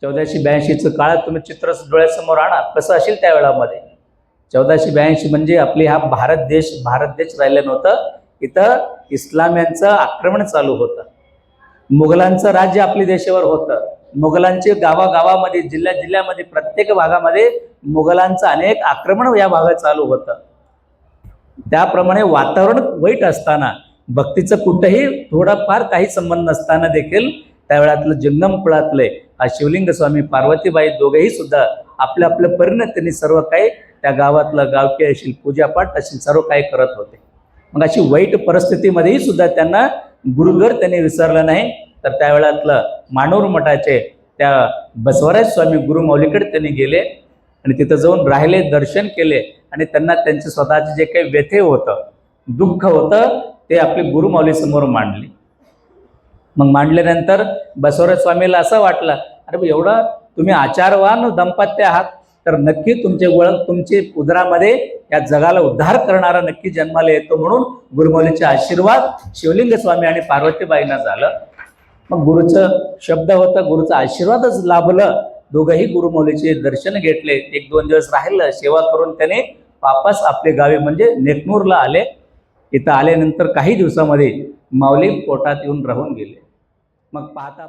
1482चं काळात तुम्ही चित्र डोळ्यासमोर आणा, कसं असेल त्या वेळामध्ये. 1482 म्हणजे आपली हा भारत देश राहिलं नव्हतं. इथं इस्लामियांचं आक्रमण चालू होतं. मुघलांचं राज्य आपल्या देशावर होतं. मुघलांचे गावागावामध्ये, जिल्ह्यामध्ये, प्रत्येक भागामध्ये मुघलांचं अनेक आक्रमण या भागात चालू होतं. त्याप्रमाणे वातावरण वाईट असताना, भक्तीचं कुठेही थोडाफार काही संबंध नसताना देखील त्यावेळातलं जंगम कुळातले हा शिवलिंग स्वामी पार्वतीबाई दोघेही सुद्धा आपल्या आपल्या परीने त्यांनी सर्व काही त्या गावातलं गावकी असेल, पूजापाठ असेल, सर्व काही करत होते. मग अशी वाईट परिस्थितीमध्येही सुद्धा त्यांना गुरुघर त्यांनी विसरलं नाही. तर त्यावेळातलं मानूर मठाचे त्या बसवराज स्वामी गुरुमौलीकडे त्यांनी गेले आणि तिथं जाऊन राहिले, दर्शन केले आणि त्यांना त्यांचे स्वतःचे जे काही व्यथे होतं, दुःख होतं, ते आपले गुरुमौलीसमोर मांडले. मग मांडल्यानंतर बसवराज स्वामीला असं वाटलं, अरे एवढं तुम्ही आचारवान दाम्पत्य आहात, तर नक्की तुमचे ओळख, तुमची उदरामध्ये या जगाला उद्धार करणारा नक्की जन्माला येतो. म्हणून गुरुमौलीचे आशीर्वाद शिवलिंग स्वामी आणि पार्वतीबाईंना झालं. मग गुरुचं शब्द होता, गुरुचा आशीर्वादच लाभलं. दोघंही गुरुमौलीचे दर्शन घेतले. 1-2 दिवस राहिलं, सेवा करून त्याने वापस आपले गावी म्हणजे नेकनूरला आले. इथं आल्यानंतर काही दिवसामध्ये माऊली पोटात येऊन राहून गेले. मग पाहता